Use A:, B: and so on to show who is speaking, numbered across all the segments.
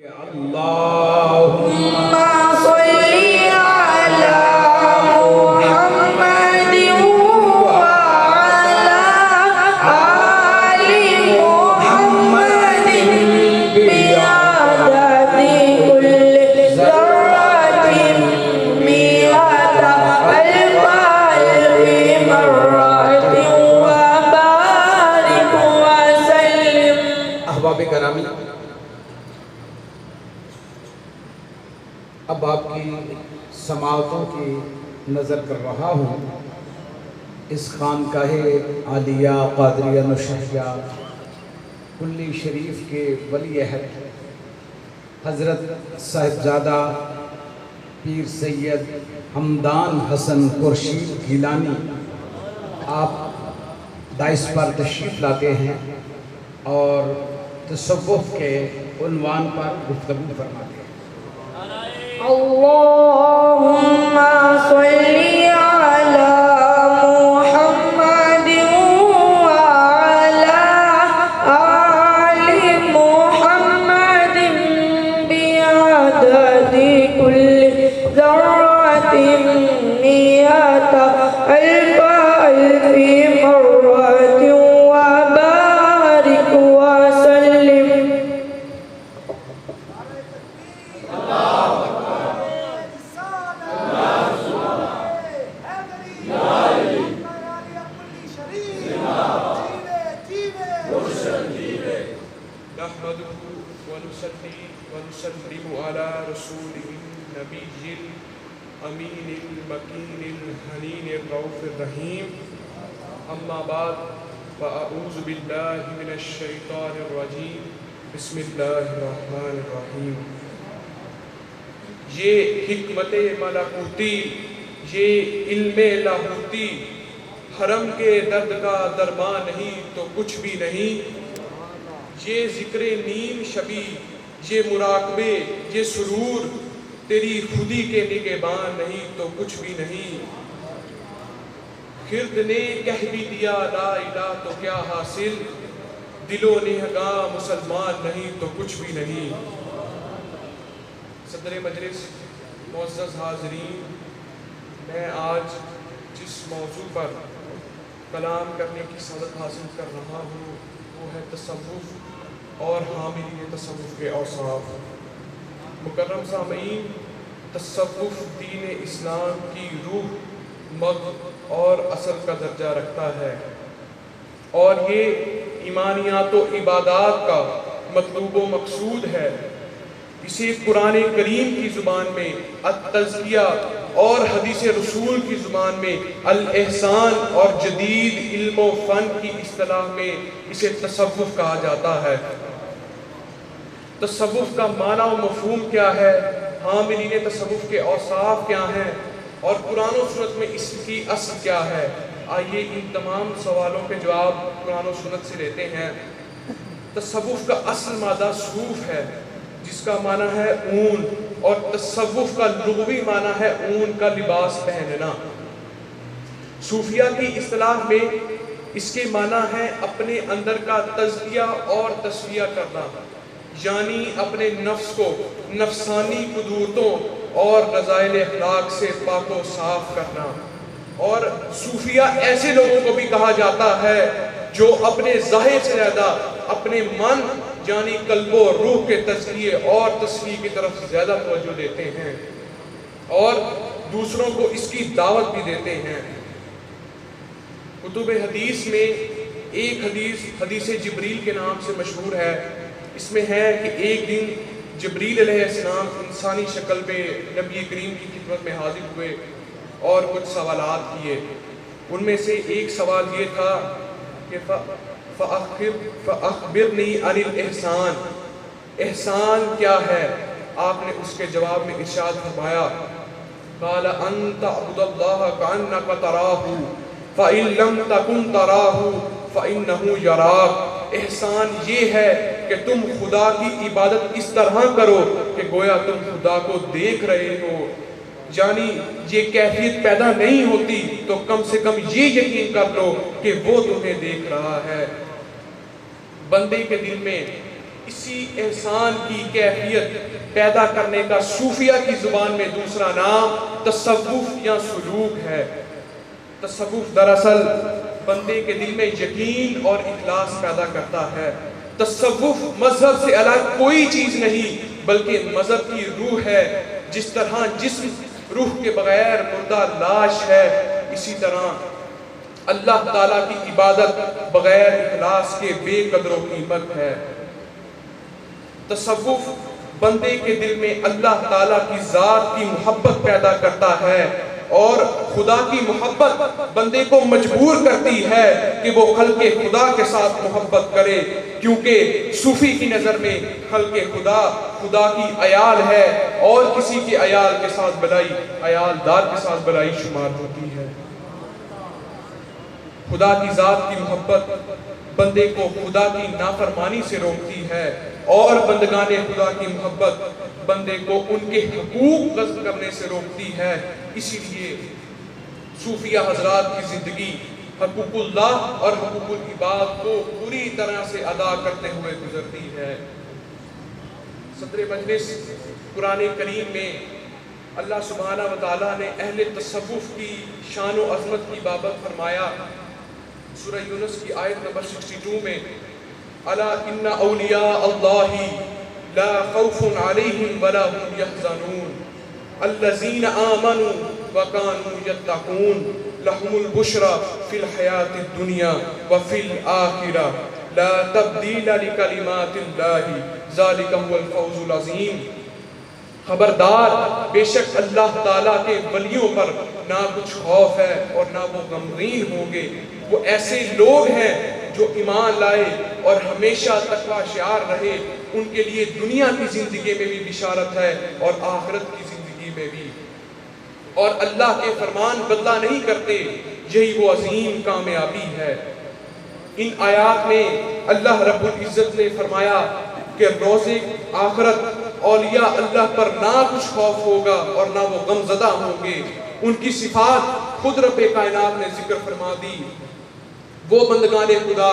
A: اللهم صل على محمد وعلى آل محمد بعدد كل ذرة مئة ألف مرة وبارك وسلم.
B: احباب کرامی، اب آپ کی سماعتوں کی نظر کر رہا ہوں اس خانقاہ عالیہ قادریہ نوشہریہ کلی شریف کے ولی عہد حضرت صاحبزادہ پیر سید حمدان حسن خورشید گیلانی آپ دائس پر تشریف لاتے ہیں اور تصوف کے عنوان پر گفتگو فرماتے ہیں.
A: اللهم صل على محمد وعلى آل محمد بعدد كل ذرة مئة ألف مرة وبارك وسلم.
C: نحمده ونصلي ونسلم على رسوله النبي الأمين المكين الحنين الرؤوف الرحيم. أما بعد فأعوذ بالله من الشيطان الرجيم. بسم الله الرحمن الرحيم. یہ حکمت ملکوتی، یہ علم لاہوتی، حرم کے درد کا درمان نہیں تو کچھ بھی نہیں. یہ ذکر نیم شبی، یہ مراقبے، یہ سرور، تیری خودی کے نگہبان نہیں تو کچھ بھی نہیں. خرد نے کہہ بھی دیا لا الہ تو کیا حاصل، دل و نہگاں مسلمان نہیں تو کچھ بھی نہیں. صدر مجلس، معزز حاضرین، میں آج جس موضوع پر کلام کرنے کی سعادت حاصل کر رہا ہوں وہ ہے تصوف اور حاملین تصوف کے اوصاف. مکرم سامعین، تصوف دین اسلام کی روح، مغز اور اصل کا درجہ رکھتا ہے اور یہ ایمانیات و عبادات کا مطلوب و مقصود ہے. اسے قرآن کریم کی زبان میں التزکیہ اور حدیث رسول کی زبان میں الاحسان اور جدید علم و فن کی اصطلاح میں اسے تصوف کہا جاتا ہے. تصوف کا معنی و مفہوم کیا ہے، حاملین تصوف کے اوصاف کیا ہیں اور قرآن و سنت میں اس کی اصل کیا ہے؟ آئیے ان تمام سوالوں کے جواب قرآن و سنت سے لیتے ہیں. تصوف کا اصل مادہ صوف ہے جس کا معنی ہے اون، اور تصوف کا لغوی معنی ہے اون کا لباس پہننا. صوفیہ کی اصطلاح میں اس کے معنی ہے اپنے اندر کا تزکیہ اور تصفیہ کرنا، یعنی اپنے نفس کو نفسانی قدورتوں اور رذائل اخلاق سے پاک و صاف کرنا. اور صوفیہ ایسے لوگوں کو بھی کہا جاتا ہے جو اپنے ظاہر سے زیادہ اپنے من یعنی قلب و روح کے تزکیے اور تصفیہ کی طرف زیادہ توجہ دیتے ہیں اور دوسروں کو اس کی دعوت بھی دیتے ہیں. کتب حدیث میں ایک حدیث جبریل کے نام سے مشہور ہے. اس میں ہے کہ ایک دن جبریل علیہ السلام انسانی شکل میں نبی کریم کی خدمت میں حاضر ہوئے اور کچھ سوالات کیے. ان میں سے ایک سوال یہ تھا کہ فَأَخْبِرْنِي عَنِ الْإِحْسَانِ، احسان کیا ہے؟ آپ نے اس کے جواب میں ارشاد فرمایا قَالَ أَن تَعْبُدَ اللَّهَ كَأَنَّكَ تَرَاهُ فَإِن لَّمْ تَكُن تَرَاهُ فَإِنَّهُ يَرَاكَ. احسان یہ ہے کہ تم خدا کی عبادت اس طرح کرو کہ گویا تم خدا کو دیکھ رہے ہو. یعنی یہ کیفیت پیدا نہیں ہوتی تو کم سے کم یہ یقین کر لو کہ وہ تمہیں دیکھ رہا ہے. بندے کے دل میں اسی احسان کی کیفیت پیدا کرنے کا صوفیہ کی زبان میں دوسرا نام تصوف یا سلوک ہے۔ تصوف دراصل بندے کے دل میں یقین اور اخلاص پیدا کرتا ہے۔ تصوف مذہب سے الگ کوئی چیز نہیں بلکہ مذہب کی روح ہے۔ جس طرح جسم روح کے بغیر مردہ لاش ہے، اسی طرح اللہ تعالیٰ کی عبادت بغیر اخلاص کے بے قدر و قیمت ہے۔ تصوف بندے کے دل میں اللہ تعالیٰ کی ذات کی محبت پیدا کرتا ہے، اور خدا کی محبت بندے کو مجبور کرتی ہے کہ وہ خلق خدا کے ساتھ محبت کرے، کیونکہ صوفی کی نظر میں خلق خدا خدا کی عیال ہے، اور کسی کی عیال کے ساتھ بلائی عیال دار کے ساتھ بلائی شمار ہوتی ہے۔ خدا کی ذات کی محبت بندے کو خدا کی نافرمانی سے روکتی ہے، اور بندگان خدا کی محبت بندے کو ان کے حقوق غصب کرنے سے روکتی ہے۔ اسی لیے صوفیہ حضرات کی زندگی حقوق اللہ اور حقوق العباد کو پوری طرح سے ادا کرتے ہوئے گزرتی ہے۔ صدر مجلس، قرآن کریم میں اللہ سبحانہ و تعالیٰ نے اہل تصوف کی شان و عظمت کی بابت فرمایا۔ سورہ یونس کی آیت نمبر 62 میں الا ان اولیاء اللہ لا خوف علیہم ولا هم يحزنون الذین آمنوا وكانوا يتقون لهم البشرى في الحیاة الدنیا وفي الآخرة لا تبدیل لکلمات اللہ ذلک هو الفوز العظیم۔ خبردار، بے شک اللہ تعالیٰ کے ولیوں پر نہ کچھ خوف ہے اور نہ وہ غمگین ہوں گے۔ وہ ایسے لوگ ہیں جو ایمان لائے اور ہمیشہ تقوی شعار رہے، ان کے لیے دنیا کی زندگی میں بھی بشارت ہے اور آخرت کی زندگی میں بھی، اور اللہ کے فرمان بدلہ نہیں کرتے، یہی وہ عظیم کامیابی ہے۔ ان آیات میں اللہ رب العزت نے فرمایا کہ روز آخرت اولیاء اللہ پر نہ کچھ خوف ہوگا اور نہ وہ غم زدہ ہوں گے۔ ان کی صفات خود رب کائنات نے ذکر فرما دی۔ وہ بندگان خدا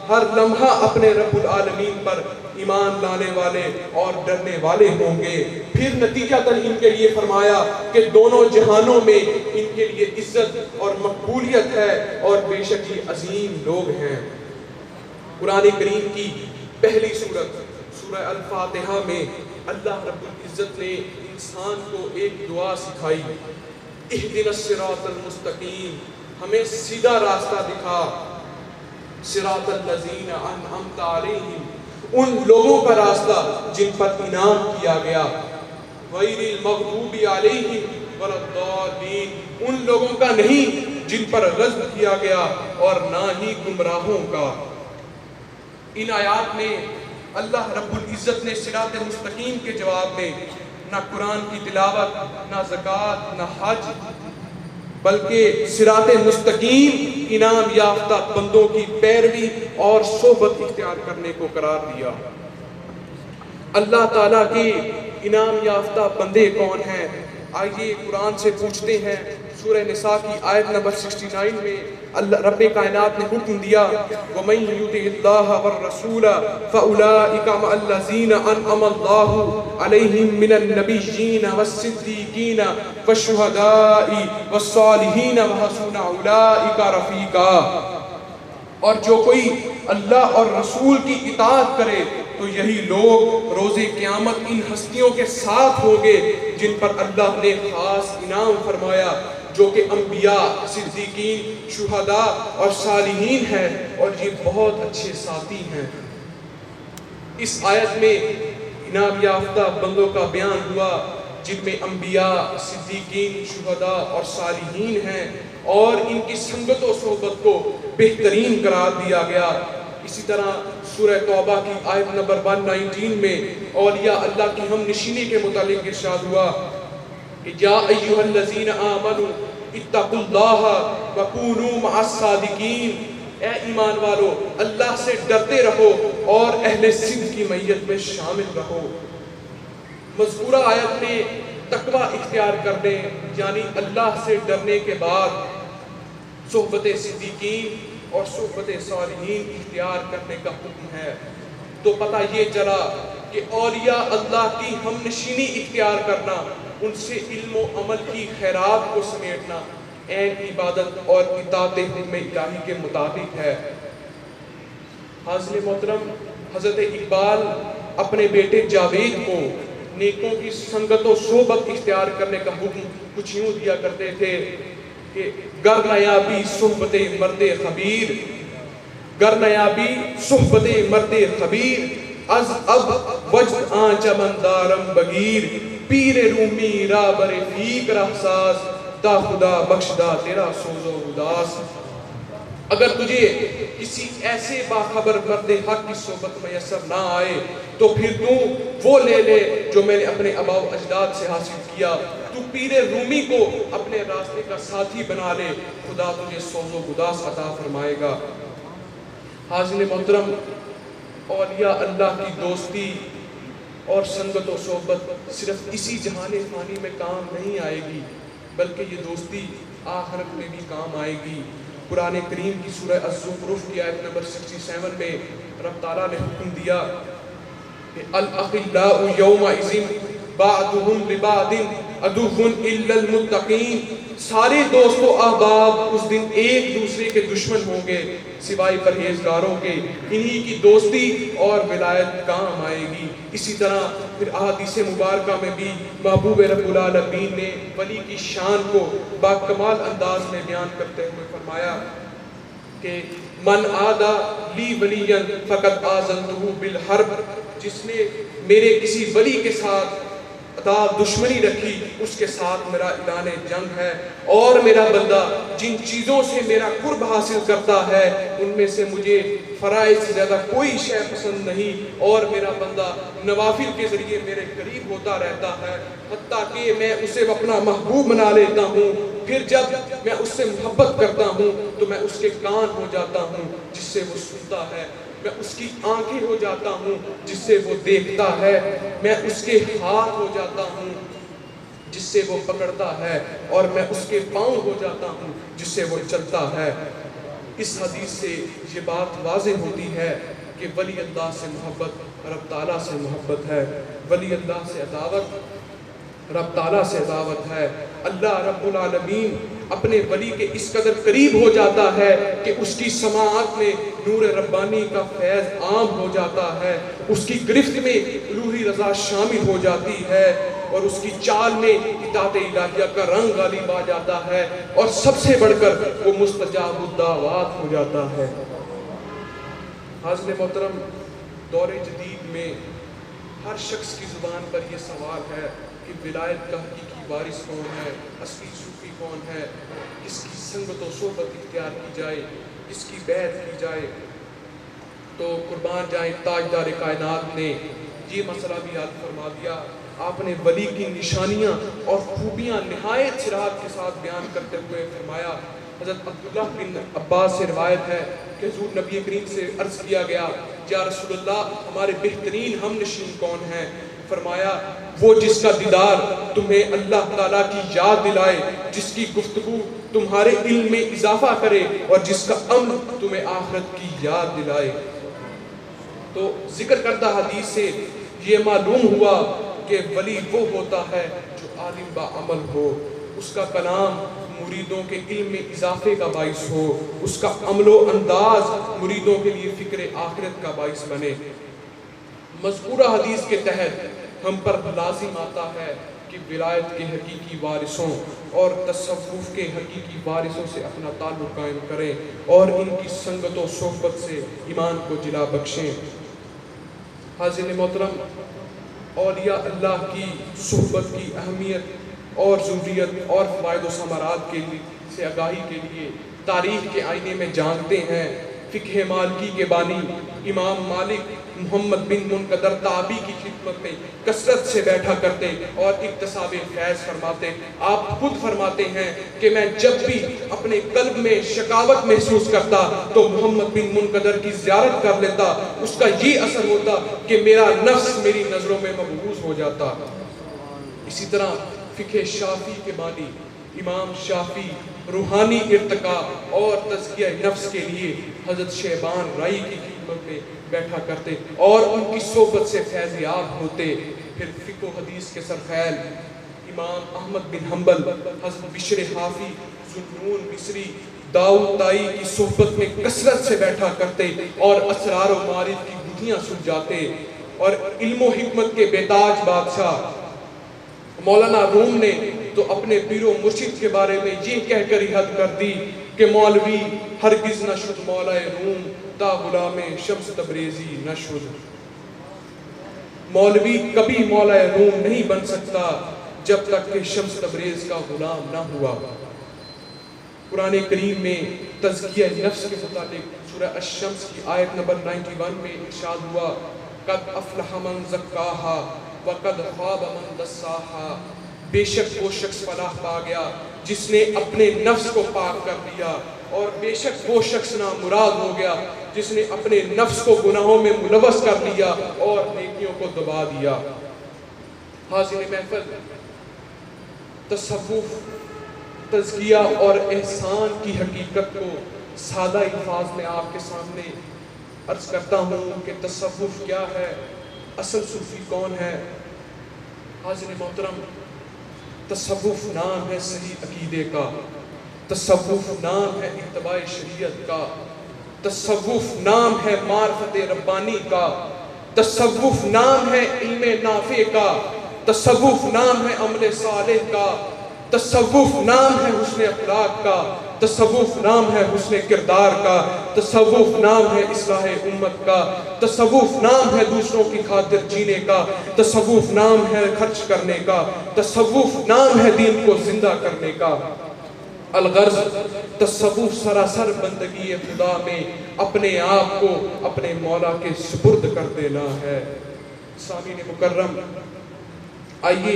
C: ہر لمحہ اپنے رب العالمین پر ایمان لانے والے اور ڈرنے والے ہوں گے۔ پھر نتیجتاً ان کے لیے فرمایا کہ دونوں جہانوں میں ان کے لیے عزت اور مقبولیت ہے، اور بے شک یہ عظیم لوگ ہیں۔ قرآن کریم کی پہلی سورت سورہ الفاتحہ میں اللہ رب العزت نے انسان کو ایک دعا سکھائی، اہدنا الصراط المستقیم، ہمیں سیدھا راستہ دکھا، صراط الذین انعمت علیہم، ان لوگوں کا راستہ جن پر انعام کیا گیا، غیر المغضوب علیہم ولا الضالین، ان لوگوں کا نہیں جن پر غضب کیا گیا اور نہ ہی گمراہوں کا۔ ان آیات میں اللہ رب العزت نے صراط مستقیم کے جواب میں نہ قرآن کی تلاوت، نہ زکوٰۃ، نہ حج، بلکہ صراط مستقیم انعام یافتہ بندوں کی پیروی اور صحبت اختیار کرنے کو قرار دیا۔ اللہ تعالیٰ کے انعام یافتہ بندے کون ہیں؟ آئیے قرآن سے پوچھتے ہیں۔ سورہ نساء کی آیت نمبر 69 میں اللہ رب کائنات نے حکم دیا، وَمَن يُطِعِ اللَّهَ وَالرَّسُولَ فَأُولَٰئِكَ مَعَ الَّذِينَ أَنْعَمَ اللَّهُ عَلَيْهِم مِّنَ النَّبِيِّينَ وَالصِّدِّيقِينَ وَالشُّهَدَاءِ وَالصَّالِحِينَ وَحَسُنَ أُولَٰئِكَ رَفِیقًا۔ اور جو کوئی اللہ اور رسول کی اطاعت کرے تو یہی لوگ روز قیامت ان ہستیوں کے ساتھ ہوں گے جن پر اللہ نے خاص انعام فرمایا، جو کہ انبیاء، صدیقین، شہداء اور صالحین ہیں، اور یہ بہت اچھے ساتھی ہیں۔ اس آیت میں انعام یافتہ بندوں کا بیان ہوا جن میں انبیاء، صدیقین، شہداء اور صالحین ہیں، اور ان کی سنگت و صحبت کو بہترین قرار دیا گیا۔ اسی طرح سورہ توبہ کی آیت نمبر 119 میں اولیاء اللہ کی ہم نشینی کے متعلق ارشاد ہوا کہ یا ایھا الذین آمنوا اتقوا اللہ وکونوا مع الصادقین، اے ایمان والو اللہ سے ڈرتے رہو اور اہل صدق کی معیت میں شامل رہو۔ مذکورہ آیت میں تقوی اختیار کرنے یعنی اللہ سے ڈرنے کے بعد صحبت صدیقین اور صحبت صالحین اختیار کرنے کا حکم ہے۔ تو پتہ یہ چلا کہ اولیاء اللہ کی ہم نشینی اختیار کرنا، ان سے علم و عمل کی خیرات کو سمیٹنا عین عبادت اور اطاعت حکم الہی کے مطابق ہے۔ حاضر محترم، حضرت اقبال اپنے بیٹے جاوید کو نیکوں کی سنگت و صحبت اختیار کرنے کا حکم کچھ یوں دیا کرتے تھے کہ گر نیابی صحبت مرد خبیر، گر نیابی صحبت مرد خبیر، از اب وجد آن چمن دارم بگیر، پیر رومی را بر فیق رحساس، تا خدا بخشدہ تیرا سوز و اداس۔ اگر تجھے کسی ایسے باخبر مرد حق کی صحبت میسر نہ آئے تو پھر تو وہ لے لے جو میں نے اپنے آباء و اجداد سے حاصل کیا، تو پیر رومی کو اپنے راستے کا ساتھی بنا لے، خدا تجھے سوز و اداس عطا فرمائے گا۔ حاضر محترم، اولیاء اللہ کی دوستی اور سنگت و صحبت صرف اسی جہان فانی میں کام نہیں آئے گی، بلکہ یہ دوستی آخرت میں بھی کام آئے گی۔ قرآن کریم کی سورہ الزخرف کی آیت نمبر 67 میں رب تعالیٰ نے حکم دیا کہ الاخلاء یومئذ بعضهم لبعض عدو الا المتقین، سارے دوست و احباب اس دن ایک دوسرے کے دشمن ہوں گے سوائے پرہیزگاروں کے، انہی کی دوستی اور ولایت کام آئے گی۔ اسی طرح پھر احادیث مبارکہ میں بھی محبوب رب العالمین نے ولی کی شان کو باکمال انداز میں بیان کرتے ہوئے فرمایا کہ من عادی لی ولیا فقد آذنتہ بالحرب، جس نے میرے کسی ولی کے ساتھ دشمنی رکھی اس کے ساتھ میرا اعلان جنگ ہے، اور میرا بندہ جن چیزوں سے میرا قرب حاصل کرتا ہے ان میں سے مجھے فرائض سے زیادہ کوئی شے پسند نہیں، اور میرا بندہ نوافل کے ذریعے میرے قریب ہوتا رہتا ہے، حتیٰ کہ میں اسے اپنا محبوب بنا لیتا ہوں، پھر جب میں اس سے محبت کرتا ہوں تو میں اس کے کان ہو جاتا ہوں جس سے وہ سنتا ہے، میں اس کی آنکھیں ہو جاتا ہوں جس سے وہ دیکھتا ہے، میں اس کے ہاتھ ہو جاتا ہوں جس سے وہ پکڑتا ہے، اور میں اس کے پاؤں ہو جاتا ہوں جس سے وہ چلتا ہے۔ اس حدیث سے یہ بات واضح ہوتی ہے کہ ولی اللہ سے محبت رب تعالیٰ سے محبت ہے، ولی اللہ سے عداوت رب تعالیٰ سے عداوت ہے۔ اللہ رب العالمین اپنے ولی کے اس قدر قریب ہو جاتا ہے کہ اس کی سماعت میں نور ربانی کا فیض عام ہو جاتا ہے، اس کی گرفت میں الوہی رضا شامل ہو جاتی ہے، اور اس کی چال میں اطاعت الہیہ کا رنگ غالب آ جاتا ہے، اور سب سے بڑھ کر وہ مستجاب الدعوات ہو جاتا ہے۔ حاضر محترم، دور جدید میں ہر شخص کی زبان پر یہ سوال ہے کہ ولایت کا حقیقی وارث کون ہے، اصلی صوفی کون ہے، کس کی سنگت و صحبت اختیار کی جائے، کس کی بیعت کی جائے۔ تو قربان جائیں تاجدار کائنات نے یہ مسئلہ بھی حل فرما دیا۔ آپ نے ولی کی نشانیاں اور خوبیاں نہایت صراحت کے ساتھ بیان کرتے ہوئے فرمایا۔ حضرت عبداللہ بن عباس سے روایت ہے کہ حضور نبی کریم سے عرض کیا گیا، یا رسول اللہ ہمارے بہترین ہم نشین کون ہیں؟ فرمایا وہ جس کا دیدار تمہیں اللہ تعالیٰ کی یاد دلائے، جس کی گفتگو تمہارے علم میں اضافہ کرے، اور جس کا عمل تمہیں آخرت کی یاد دلائے۔ تو ذکر کردہ حدیث سے یہ معلوم ہوا کہ ولی وہ ہوتا ہے جو عالم با عمل ہو، اس کا کلام مریدوں کے علم میں اضافے کا باعث ہو، اس کا عمل و انداز مریدوں کے لیے فکر آخرت کا باعث بنے۔ مذکورہ حدیث کے تحت ہم پر لازم آتا ہے کہ ولایت کے حقیقی وارثوں اور تصوف کے حقیقی وارثوں سے اپنا تعلق قائم کریں، اور ان کی سنگت و صحبت سے ایمان کو جلا بخشیں۔ حاضر محترم، اولیاء اللہ کی صحبت کی اہمیت اور ضروریت اور فوائد و ثمرات کے لیے سے آگاہی کے لیے تاریخ کے آئینے میں جانتے ہیں۔ فقہ مالکی کے بانی امام مالک محمد بن منقدر تابعی کی خدمت میں کثرت سے بیٹھا کرتے اور اکتساب فیض فرماتے۔ آپ خود فرماتے ہیں کہ میں جب بھی اپنے قلب میں شکاوت محسوس کرتا تو محمد بن منقدر کی زیارت کر لیتا، اس کا یہ اثر ہوتا کہ میرا نفس میری نظروں میں مبعوث ہو جاتا۔ اسی طرح فقہ شافی کے بانی امام شافی روحانی ارتقاء اور تزکیہ نفس کے لیے حضرت شیبان رائی کی خدمت میں بیٹھا کرتے اور ان کی صحبت سے فیض یاب ہوتے۔ پھر فقہ و حدیث کے سرخیل امام احمد بن حنبل، حضرت بشر حافی، ذوالنون مصری، داؤد طائی کی صحبت میں کثرت سے بیٹھا کرتے اور اسرار و معارف کی گتھیاں سلجھاتے۔ اور علم و حکمت کے بیتاج بادشاہ مولانا روم نے تو اپنے پیر و مرشد کے بارے میں یہ کہہ کر ہی حد کر دی کہ مولوی ہرگز نہ شد مولا روم تا غلام شمس تبریزی نہ شد۔ مولوی کبھی مولا روم نہیں بن سکتا جب تک کہ شمس تبریز کا غلام نہ ہوا۔ قرآن کریم میں تزکیہ نفس کے متعلق سورہ الشمس کی آیت نمبر 91 میں ارشاد ہوا، قد افلح من زکاہا وقد خاب من دساہا۔ بے شک وہ شخص فلاح پا گیا جس نے اپنے نفس کو پاک کر لیا، اور بے شک وہ شخص نامراد ہو گیا جس نے اپنے نفس کو گناہوں میں ملوث کر لیا اور نیکیوں کو دبا دیا۔ حاضرین محفل، تصوف، تزکیہ اور احسان کی حقیقت کو سادہ الفاظ میں آپ کے سامنے عرض کرتا ہوں کہ تصوف کیا ہے، اصل صوفی کون ہے۔ حاضر محترم، تصوف نام ہے صحیح عقیدے کا، تصوف نام ہے اتباع شریعت کا، تصوف نام ہے معرفت ربانی کا، تصوف نام ہے علم نافع کا، تصوف نام ہے عمل صالح کا، تصوف نام ہے حسن اخلاق کا، تصوف نام ہے حسن کردار کا، تصوف نام ہے اصلاح امت کا، تصوف نام ہے دوسروں کی خاطر جینے کا، تصوف نام ہے خرچ کرنے کا، تصوف نام ہے دین کو زندہ کرنے کا۔ الغرض تصوف سراسر بندگی خدا میں اپنے آپ کو اپنے مولا کے سپرد کر دینا ہے۔ سامعین مکرم، آئیے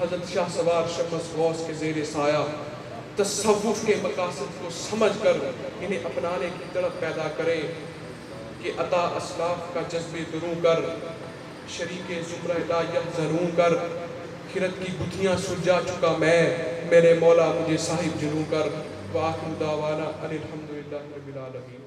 C: حضرت شاہ سوار شمس غوث کے زیر سایہ تصوف کے مقاصد کو سمجھ کر انہیں اپنانے کی طلب پیدا کریں کہ عطا اسلاف کا جذبے دروں کر، شریک زمرہ لا یحزنوں کر، خرد کی گتھیاں سلجھا چکا میں، میرے مولا مجھے صاحب جنوں کر۔ وآخر دعوانا ان الحمدللہ رب العالمین۔